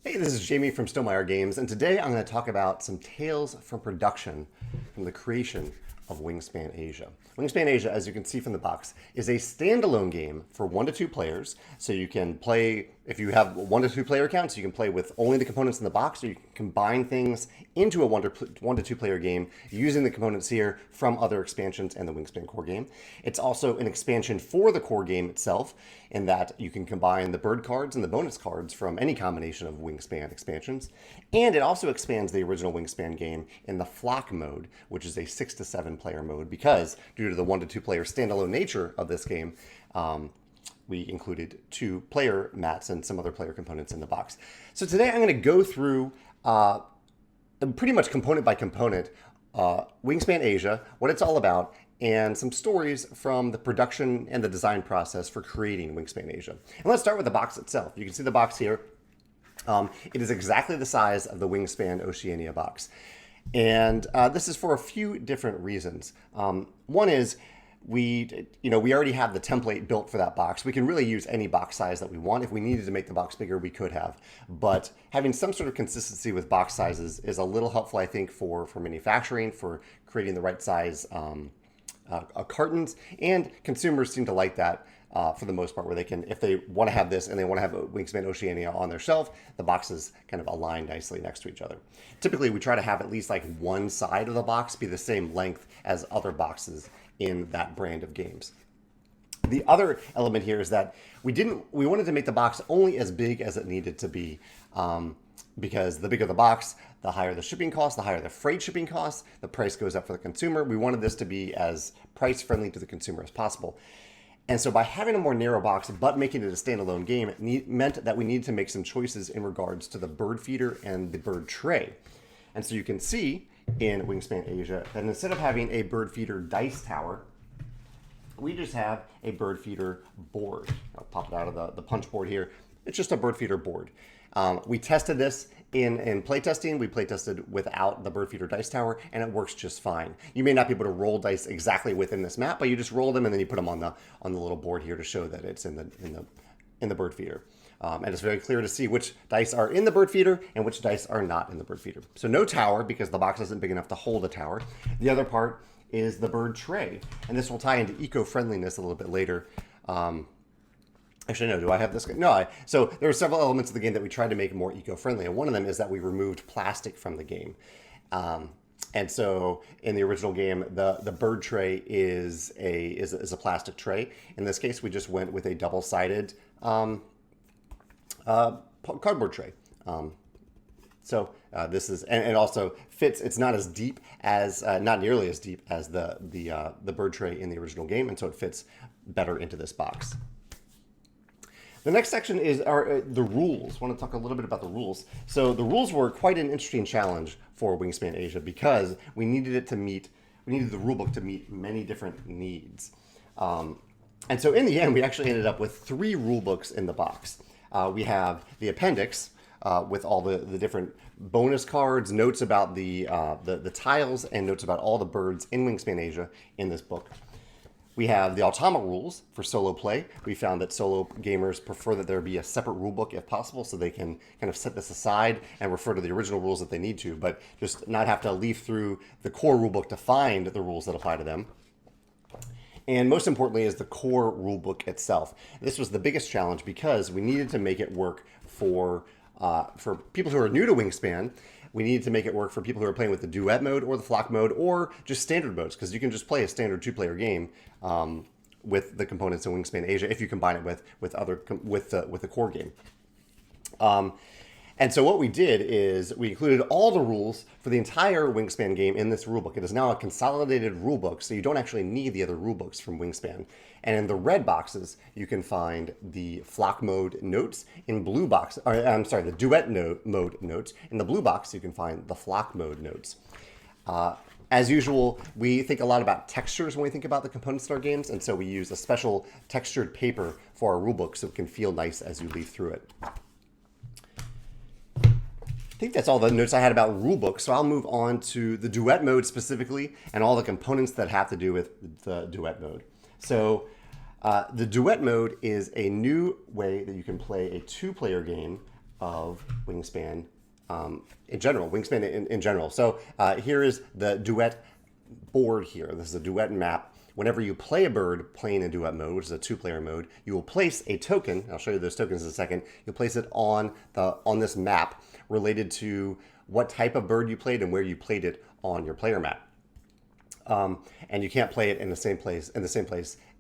Hey, this is Jamie from Stonemaier Games, and today I'm going to talk about some tales from production from the creation of Wingspan Asia. Wingspan Asia, as you can see from the box, is a standalone game for 1 to 2 players. So you can play, if you have 1 to 2 player accounts, you can play with only the components in the box, or you can combine things into a 1 to 2 player game using the components here from other expansions and the Wingspan core game. It's also an expansion for the core game itself, in that you can combine the bird cards and the bonus cards from any combination of Wingspan expansions. And it also expands the original Wingspan game in the flock mode, which is a 6 to 7 player mode, because due to the 1 to 2 player standalone nature of this game, we included 2 player mats and some other player components in the box. So today I'm going to go through pretty much component by component Wingspan Asia, what it's all about, and some stories from the production and the design process for creating Wingspan Asia. And let's start with the box itself. You can see the box here. It is exactly the size of the Wingspan Oceania box. And this is for a few different reasons. One is we already have the template built for that box. We can really use any box size that we want. If we needed to make the box bigger, we could have. But having some sort of consistency with box sizes is a little helpful, I think, for manufacturing, for creating the right size cartons, and consumers seem to like that for the most part, where they can, if they want to have this and they want to have a Wingspan Oceania on their shelf, the boxes kind of align nicely next to each other. Typically, we try to have at least like one side of the box be the same length as other boxes in that brand of games. The other element here is that we wanted to make the box only as big as it needed to be, because the bigger the box, the higher the shipping costs, the higher the freight shipping costs, the price goes up for the consumer. We wanted this to be as price friendly to the consumer as possible. And so by having a more narrow box, but making it a standalone game, it meant that we needed to make some choices in regards to the bird feeder and the bird tray. And so you can see in Wingspan Asia that instead of having a bird feeder dice tower, we just have a bird feeder board. I'll pop it out of the punch board here. It's just a bird feeder board. We tested this in playtesting. We playtested without the bird feeder dice tower, and it works just fine. You may not be able to roll dice exactly within this map, but you just roll them and then you put them on the little board here to show that it's in the bird feeder. And it's very clear to see which dice are in the bird feeder and which dice are not in the bird feeder. So no tower, because the box isn't big enough to hold a tower. The other part is the bird tray, and this will tie into eco-friendliness a little bit later. Actually, no, do I have this? No, so there are several elements of the game that we tried to make more eco-friendly, and one of them is that we removed plastic from the game. And so in the original game, the bird tray is a plastic tray. In this case, we just went with a double-sided cardboard tray. So this is, and also fits. It's not as deep as, not nearly as deep as the bird tray in the original game, and so it fits better into this box. The next section is the rules. I want to talk a little bit about the rules. So the rules were quite an interesting challenge for Wingspan Asia, because we needed the rulebook to meet many different needs. And so in the end, we actually ended up with 3 rulebooks in the box. We have the appendix with all the different bonus cards, notes about the tiles, and notes about all the birds in Wingspan Asia in this book. We have the Automa rules for solo play. We found that solo gamers prefer that there be a separate rulebook if possible, so they can kind of set this aside and refer to the original rules if they need to, but just not have to leaf through the core rulebook to find the rules that apply to them. And most importantly is the core rulebook itself. This was the biggest challenge because we needed to make it work for people who are new to Wingspan. We needed to make it work for people who are playing with the Duet mode or the flock mode or just standard modes, because you can just play a standard 2-player game with the components in Wingspan Asia if you combine it with the core game. And so what we did is we included all the rules for the entire Wingspan game in this rulebook. It is now a consolidated rulebook, so you don't actually need the other rulebooks from Wingspan. And in the red boxes, you can find the flock mode notes. In blue box, the Duet mode notes. In the blue box, you can find the flock mode notes. As usual, we think a lot about textures when we think about the components in our games, and so we use a special textured paper for our rulebook so it can feel nice as you leaf through it. I think that's all the notes I had about rulebooks, so I'll move on to the Duet mode specifically and all the components that have to do with the Duet mode. So the Duet mode is a new way that you can play a 2-player game of Wingspan in general, Wingspan in general. So here is the Duet board here. This is a Duet map. Whenever you play a bird playing in Duet mode, which is a 2-player mode, you will place a token. I'll show you those tokens in a second. You'll place it on this map related to what type of bird you played and where you played it on your player map. And you can't play it in the same place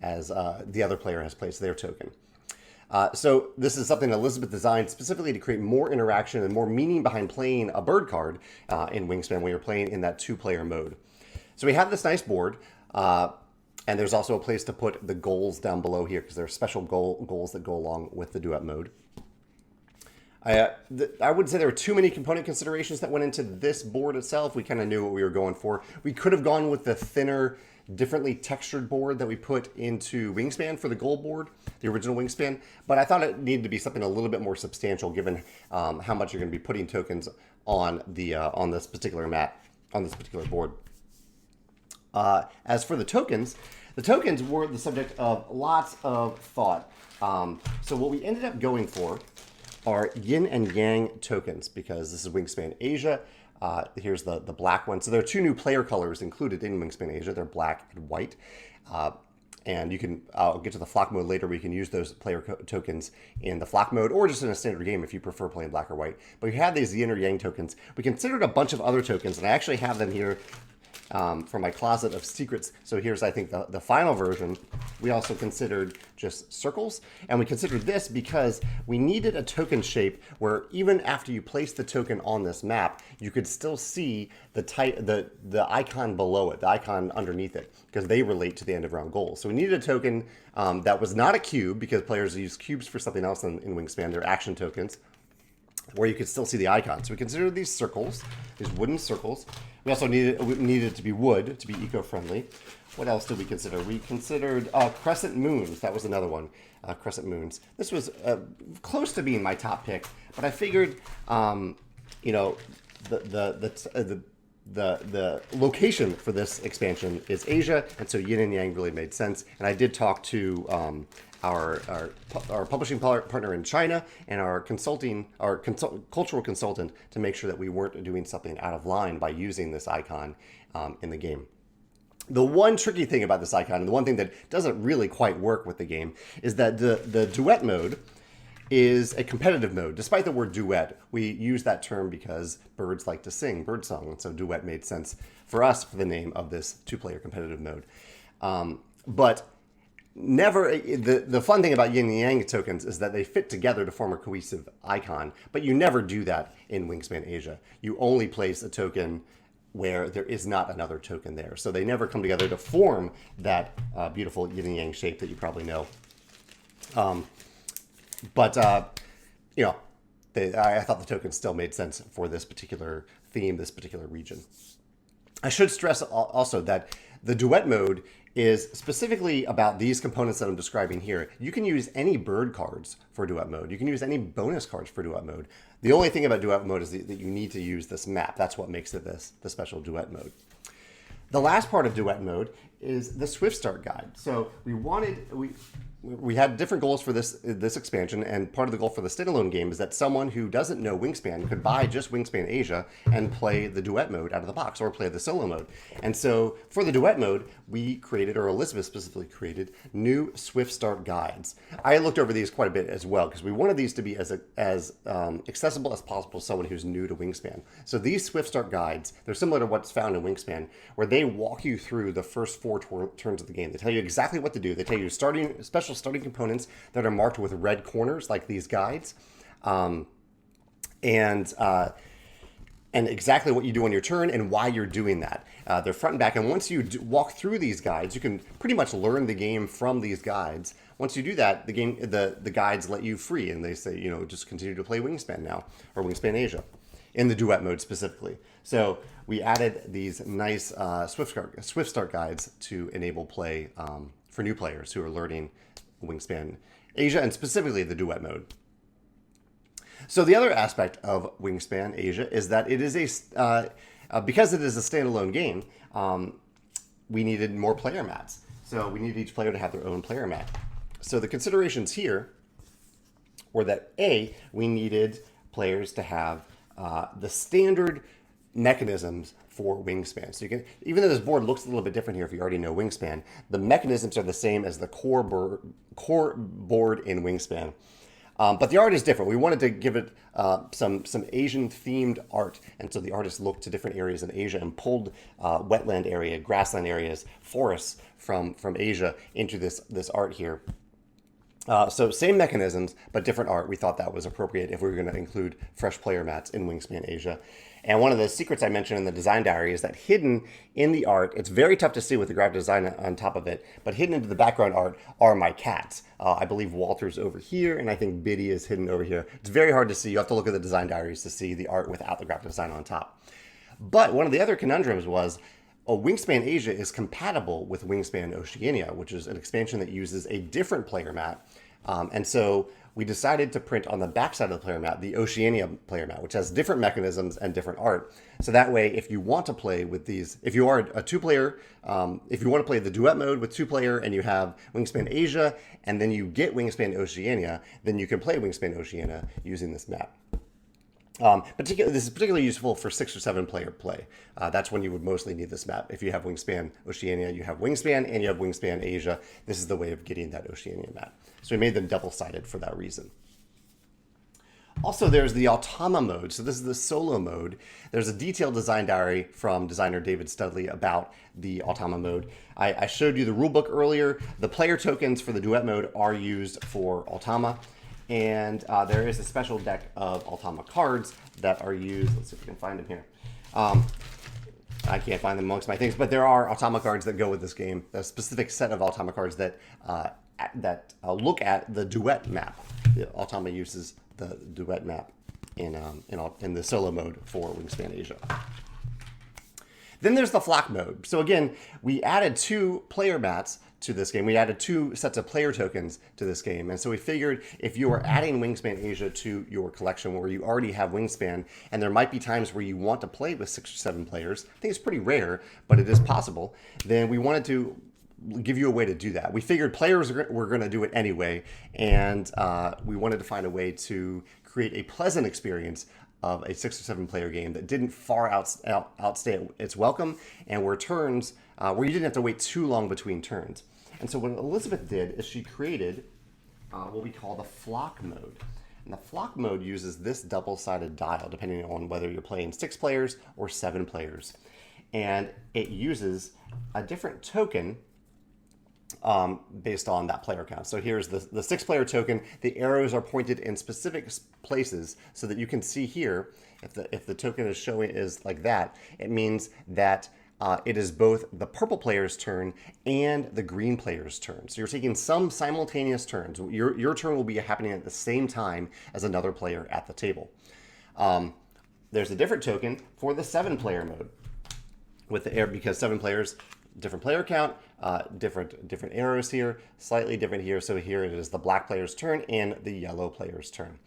as the other player has placed their token. So this is something Elizabeth designed specifically to create more interaction and more meaning behind playing a bird card in Wingspan when you're playing in that 2-player mode. So we have this nice board, and there's also a place to put the goals down below here because there are special goals that go along with the Duet mode. I would say there were too many component considerations that went into this board itself. We kind of knew what we were going for. We could have gone with the thinner, differently textured board that we put into Wingspan for the goal board, the original Wingspan, but I thought it needed to be something a little bit more substantial given how much you're going to be putting tokens on this particular map, on this particular board. As for the tokens were the subject of lots of thought. So what we ended up going for are yin and yang tokens because this is Wingspan Asia. Here's the black one. So there are 2 new player colors included in Wingspan Asia. They're black and white. And you can, I'll get to the flock mode later, where you can use those player tokens in the flock mode or just in a standard game if you prefer playing black or white. But we have these yin or yang tokens. We considered a bunch of other tokens, and I actually have them here from my closet of secrets. So here's, I think, the final version. We also considered just circles, and we considered this because we needed a token shape where even after you place the token on this map, you could still see the icon below it, the icon underneath it, because they relate to the end of round goals. So we needed a token that was not a cube, because players use cubes for something else in Wingspan. They're action tokens, where you could still see the icon. So we considered these circles, these wooden circles. We also needed it to be wood, to be eco-friendly. What else did we consider? We considered crescent moons. That was another one, crescent moons. This was close to being my top pick, but I figured, you know, the location for this expansion is Asia, and so yin and yang really made sense. And I did talk to our publishing partner in China and our cultural consultant to make sure that we weren't doing something out of line by using this icon in the game. The one tricky thing about this icon, and the one thing that doesn't really quite work with the game, is that the duet mode is a competitive mode. Despite the word duet, we use that term because birds like to sing birdsong, and so duet made sense for us for the name of this 2-player competitive mode. But never, the fun thing about yin and yang tokens is that they fit together to form a cohesive icon, but you never do that in Wingspan Asia. You only place a token where there is not another token there. So they never come together to form that beautiful yin and yang shape that you probably know. You know, I thought the tokens still made sense for this particular theme, this particular region. I should stress also that the duet mode is specifically about these components that I'm describing here. You can use any bird cards for duet mode. You can use any bonus cards for duet mode. The only thing about duet mode is that you need to use this map. That's what makes it the special duet mode. The last part of duet mode is the Swift Start guide. So we had different goals for this expansion, and part of the goal for the standalone game is that someone who doesn't know Wingspan could buy just Wingspan Asia and play the duet mode out of the box, or play the solo mode. And so for the duet mode, we created, or Elizabeth specifically created, new Swift Start guides. I looked over these quite a bit as well because we wanted these to be as accessible as possible to someone who's new to Wingspan. So these Swift Start guides, they're similar to what's found in Wingspan, where they walk you through the first 4 turns of the game. They tell you exactly what to do. They tell you special starting components that are marked with red corners, like these guides, and exactly what you do on your turn and why you're doing that. They're front and back, and once you walk through these guides, you can pretty much learn the game from these guides. Once you do that, the guides let you free, and they say, you know, just continue to play Wingspan now, or Wingspan Asia, in the duet mode specifically. So we added these nice Swift Start guides to enable play for new players who are learning Wingspan Asia, and specifically the duet mode. So the other aspect of Wingspan Asia is that it is because it is a standalone game, we needed more player mats. So we needed each player to have their own player mat. So the considerations here were that we needed players to have the standard mechanisms for Wingspan. So you can, even though this board looks a little bit different here if you already know Wingspan, the mechanisms are the same as the core board in Wingspan. But the art is different. We wanted to give it some Asian themed art. And so the artist looked to different areas in Asia and pulled wetland area, grassland areas, forests from Asia into this art here. So same mechanisms, but different art. We thought that was appropriate if we were going to include fresh player mats in Wingspan Asia. And one of the secrets I mentioned in the design diary is that hidden in the art, it's very tough to see with the graphic design on top of it, but hidden into the background art are my cats. I believe Walter's over here, and I think Biddy is hidden over here. It's very hard to see. You have to look at the design diaries to see the art without the graphic design on top. But one of the other conundrums was, Wingspan Asia is compatible with Wingspan Oceania, which is an expansion that uses a different player mat. And so we decided to print on the backside of the player mat the Oceania player mat, which has different mechanisms and different art. So that way, if you want to play with these, if you are a two-player, if you want to play the Duet mode with two-player and you have Wingspan Asia, and then you get Wingspan Oceania, then you can play Wingspan Oceania using this mat. This is particularly useful for 6 or 7 player play. That's when you would mostly need this map. If you have Wingspan Oceania, you have Wingspan, and you have Wingspan Asia. This is the way of getting that Oceania map. So we made them double-sided for that reason. Also, there's the Automa mode. So this is the solo mode. There's a detailed design diary from designer David Studley about the Automa mode. I showed you the rulebook earlier. The player tokens for the Duet mode are used for Automa. And there is a special deck of Automa cards that are used. Let's see if we can find them here. I can't find them amongst my things, but there are Automa cards that go with this game. A specific set of Automa cards that look at the Duet map. The Automa uses the Duet map in the solo mode for Wingspan Asia. Then there's the flock mode. So again, we added 2 player mats to this game. We added 2 sets of player tokens to this game. And so we figured if you are adding Wingspan Asia to your collection where you already have Wingspan, and there might be times where you want to play with 6 or 7 players, I think it's pretty rare, but it is possible, then we wanted to give you a way to do that. We figured players were going to do it anyway, and we wanted to find a way to create a pleasant experience of a 6 or 7 player game that didn't far outstay its welcome, and where turns where you didn't have to wait too long between turns. And so what Elizabeth did is she created what we call the flock mode. And the flock mode uses this double-sided dial, depending on whether you're playing 6 players or 7 players. And it uses a different token based on that player count. So here's the 6-player token. The arrows are pointed in specific places so that you can see here, if the token is showing is like that, it means that it is both the purple player's turn and the green player's turn. So you're taking some simultaneous turns. Your turn will be happening at the same time as another player at the table. There's a different token for the 7-player mode with the air, because 7 players, different player count, different arrows here, slightly different here. So here it is the black player's turn and the yellow player's turn.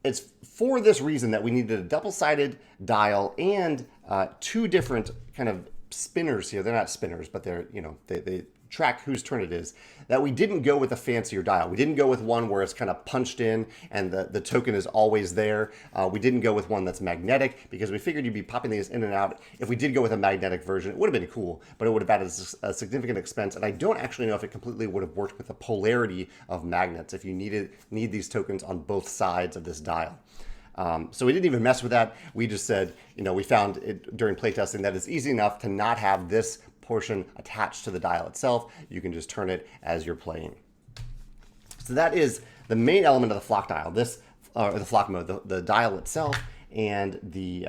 It's for this reason that we needed a double-sided dial and 2 different kind of spinners here. They're not spinners, but they're, they track whose turn it is. That we didn't go with a fancier dial. We didn't go with one where it's kind of punched in and the token is always there. We didn't go with one that's magnetic because we figured you'd be popping these in and out. If we did go with a magnetic version, it would have been cool, but it would have added a significant expense. And I don't actually know if it completely would have worked with the polarity of magnets if you need these tokens on both sides of this dial. So we didn't even mess with that. We just said, we found it during playtesting that it's easy enough to not have this portion attached to the dial itself. You can just turn it as you're playing. So that is the main element of the flock dial. The flock mode, the dial itself, and the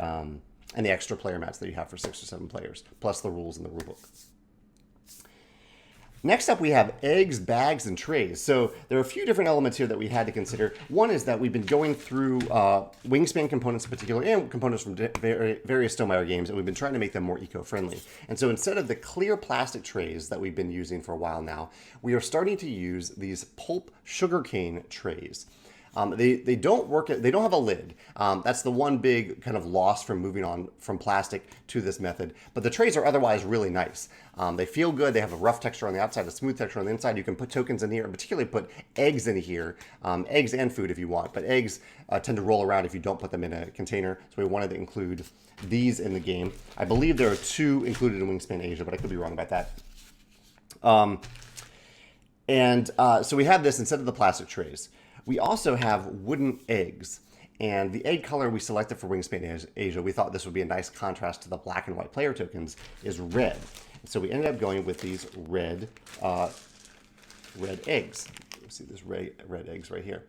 extra player mats that you have for 6 or 7 players, plus the rules in the rulebook. Next up, we have eggs, bags, and trays. So there are a few different elements here that we had to consider. One is that we've been going through Wingspan components in particular, and components from various Stonemaier games, and we've been trying to make them more eco-friendly. And so instead of the clear plastic trays that we've been using for a while now, we are starting to use these pulp sugarcane trays. They don't work. They don't have a lid. That's the one big kind of loss from moving on from plastic to this method. But the trays are otherwise really nice. They feel good. They have a rough texture on the outside, a smooth texture on the inside. You can put tokens in here, and particularly put eggs in here, eggs and food if you want. But eggs tend to roll around if you don't put them in a container. So we wanted to include these in the game. I believe there are 2 included in Wingspan Asia, but I could be wrong about that. So we have this instead of the plastic trays. We also have wooden eggs. And the egg color we selected for Wingspan Asia, we thought this would be a nice contrast to the black and white player tokens, is red. So we ended up going with these red eggs. You see this red eggs right here.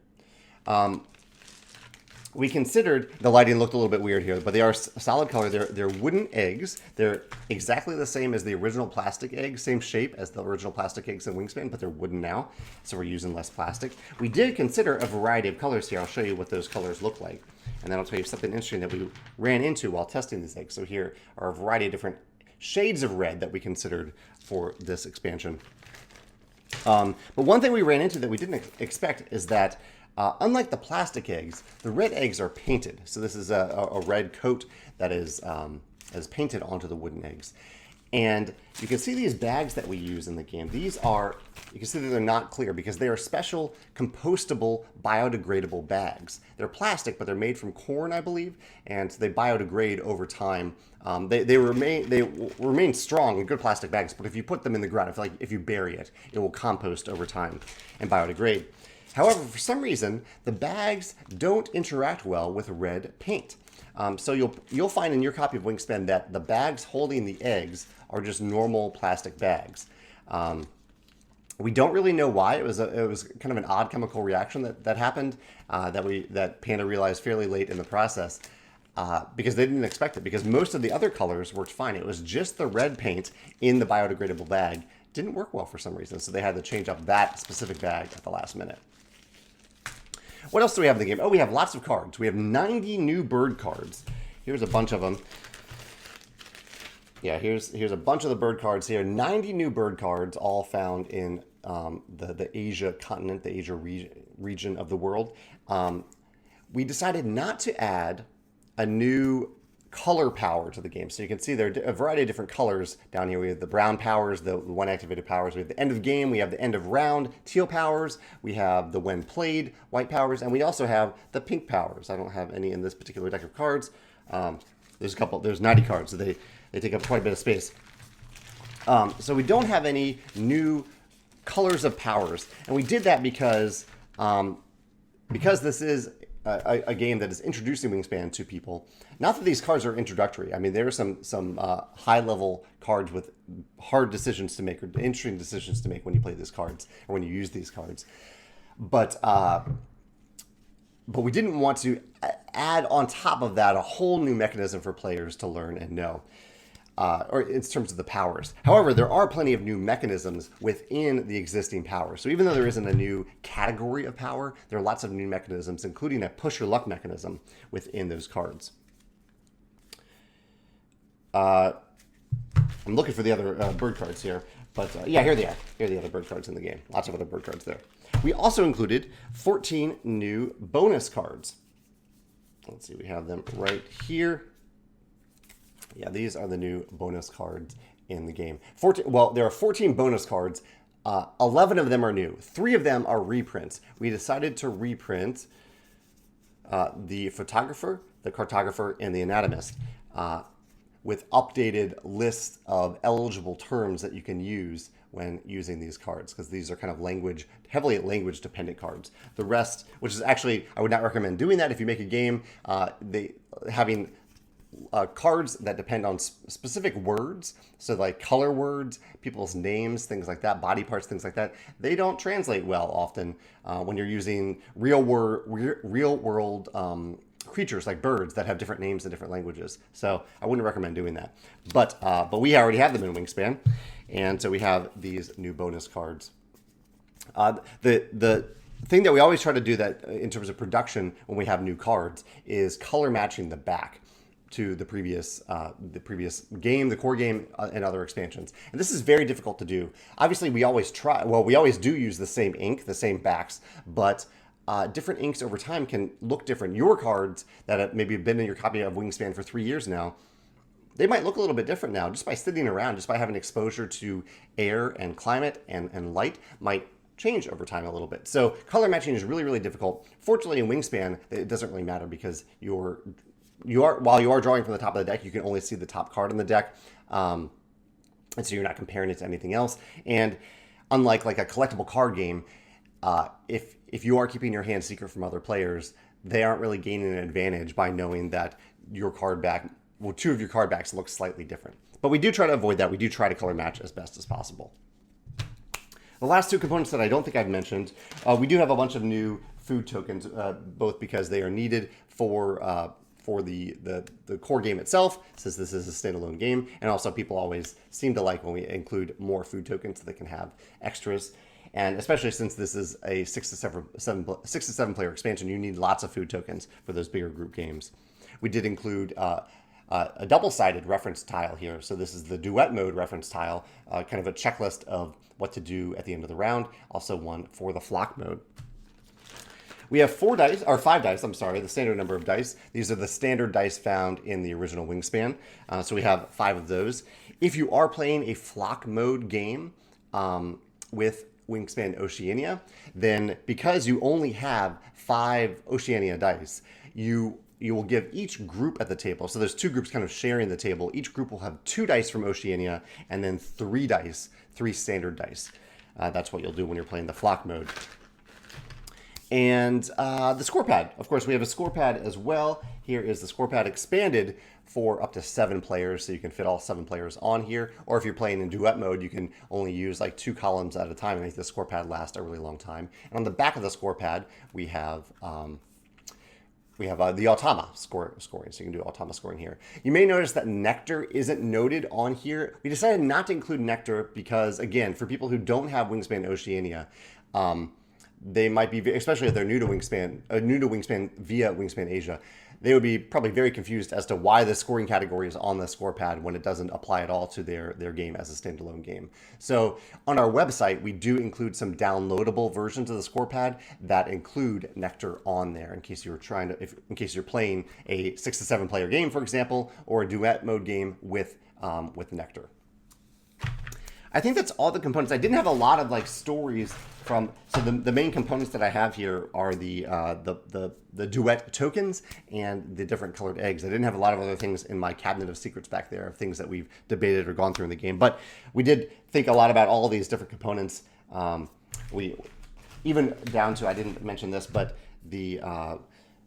We considered, the lighting looked a little bit weird here, but they are a solid color. They're wooden eggs. They're exactly the same as the original plastic eggs, same shape as the original plastic eggs in Wingspan, but they're wooden now, so we're using less plastic. We did consider a variety of colors here. I'll show you what those colors look like, and then I'll tell you something interesting that we ran into while testing these eggs. So here are a variety of different shades of red that we considered for this expansion. But one thing we ran into that we didn't expect is that unlike the plastic eggs, the red eggs are painted. So this is a red coat that is painted onto the wooden eggs. And you can see these bags that we use in the game. These are, you can see that they're not clear because they are special compostable biodegradable bags. They're plastic, but they're made from corn, I believe, and they biodegrade over time. They remain strong in good plastic bags, but if you put them in the ground, if you bury it, it will compost over time and biodegrade. However, for some reason, the bags don't interact well with red paint. So you'll find in your copy of Wingspan that the bags holding the eggs are just normal plastic bags. We don't really know why. It was kind of an odd chemical reaction that happened that Panda realized fairly late in the process because they didn't expect it. Because most of the other colors worked fine. It was just the red paint in the biodegradable bag didn't work well for some reason. So they had to change up that specific bag at the last minute. What else do we have in the game? Oh, we have lots of cards. We have 90 new bird cards. Here's a bunch of them. Yeah, here's a bunch of the bird cards here. 90 new bird cards, all found in the Asia continent, the Asia region of the world. We decided not to add a new color power to the game. So you can see there are a variety of different colors down here. We have the brown powers, the one activated powers. We have the end of game. We have the end of round teal powers. We have the when played white powers. And we also have the pink powers. I don't have any in this particular deck of cards. There's 90 cards, so they take up quite a bit of space. So we don't have any new colors of powers. And we did that because this is a game that is introducing Wingspan to people. Not that these cards are introductory. I mean, there are some high-level cards with hard decisions to make or interesting decisions to make when you play these cards or when you use these cards. But we didn't want to add on top of that a whole new mechanism for players to learn and know. Or in terms of the powers. However, there are plenty of new mechanisms within the existing powers. So even though there isn't a new category of power, there are lots of new mechanisms, including a push your luck mechanism within those cards. I'm looking for the other bird cards here, but yeah, here they are. Here are the other bird cards in the game. Lots of other bird cards there. We also included 14 new bonus cards. Let's see, we have them right here. Yeah, these are the new bonus cards in the game. There are 14 bonus cards. 11 of them are new. 3 of them are reprints. We decided to reprint the photographer, the cartographer, and the anatomist with updated lists of eligible terms that you can use when using these cards, because these are kind of heavily language dependent cards. The rest, which is actually, I would not recommend doing that if you make a game. Having cards that depend on specific words, so like color words, people's names, things like that, body parts, things like that, they don't translate well often when you're using real world creatures like birds that have different names in different languages. So I wouldn't recommend doing that. But we already have them in Wingspan, and so we have these new bonus cards. The thing that we always try to do that in terms of production when we have new cards is color matching the back to the previous game, the core game, and other expansions. And this is very difficult to do. Obviously, we always do use the same ink, the same backs, but different inks over time can look different. Your cards that have maybe been in your copy of Wingspan for 3 years now, they might look a little bit different now just by sitting around, just by having exposure to air and climate and light might change over time a little bit. So color matching is really, really difficult. Fortunately, in Wingspan, it doesn't really matter because while you are drawing from the top of the deck, you can only see the top card on the deck. And so you're not comparing it to anything else. And unlike like a collectible card game, if you are keeping your hand secret from other players, they aren't really gaining an advantage by knowing that your card back, well, two of your card backs look slightly different. But we do try to avoid that. We do try to color match as best as possible. The last two components that I don't think I've mentioned, we do have a bunch of new food tokens, both because they are needed for the core game itself, since this is a standalone game, and also people always seem to like when we include more food tokens so they can have extras. And especially since this is a 6 to 7 player expansion, you need lots of food tokens for those bigger group games. We did include a double-sided reference tile here. So this is the Duet mode reference tile, kind of a checklist of what to do at the end of the round. Also one for the flock mode. We have 5 dice, I'm sorry, the standard number of dice. These are the standard dice found in the original Wingspan. So we have 5 of those. If you are playing a flock mode game with Wingspan Oceania, then because you only have 5 Oceania dice, you will give each group at the table, so there's 2 groups kind of sharing the table, each group will have 2 dice from Oceania and then 3 standard dice. That's what you'll do when you're playing the flock mode. And the scorepad, of course, we have a scorepad as well. Here is the scorepad expanded for up to 7 players, so you can fit all 7 players on here. Or if you're playing in Duet mode, you can only use like 2 columns at a time and make the scorepad last a really long time. And on the back of the scorepad, we have the Automa scoring, so you can do Automa scoring here. You may notice that Nectar isn't noted on here. We decided not to include Nectar because, again, for people who don't have Wingspan Oceania, they might be, especially if they're new to Wingspan via Wingspan Asia, they would be probably very confused as to why the scoring category is on the scorepad when it doesn't apply at all to their game as a standalone game. So on our website, we do include some downloadable versions of the scorepad that include Nectar on there in case you're in case you're playing a 6 to 7 player game, for example, or a Duet mode game with Nectar. I think that's all the components. I didn't have a lot of like stories from, so the main components that I have here are the Duet tokens and the different colored eggs. I didn't have a lot of other things in my cabinet of secrets back there, of things that we've debated or gone through in the game. But we did think a lot about all these different components. We even down to, I didn't mention this, but the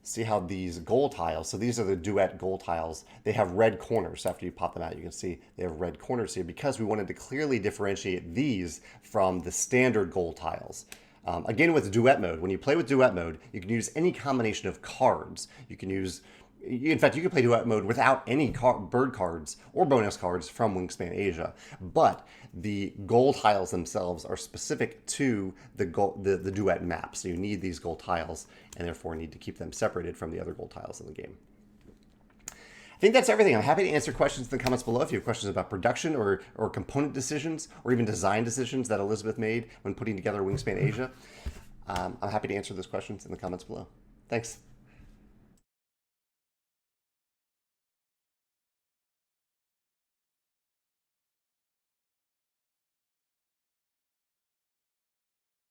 see how these goal tiles, so these are the Duet goal tiles, they have red corners. After you pop them out, you can see they have red corners here because we wanted to clearly differentiate these from the standard goal tiles. Again, with Duet mode, when you play with Duet mode, you can use any combination of cards. You can use, in fact, you can play Duet mode without any bird cards or bonus cards from Wingspan Asia, but the goal tiles themselves are specific to the Duet map. So you need these goal tiles and therefore need to keep them separated from the other goal tiles in the game. I think that's everything. I'm happy to answer questions in the comments below if you have questions about production or component decisions or even design decisions that Elizabeth made when putting together Wingspan Asia. I'm happy to answer those questions in the comments below. Thanks.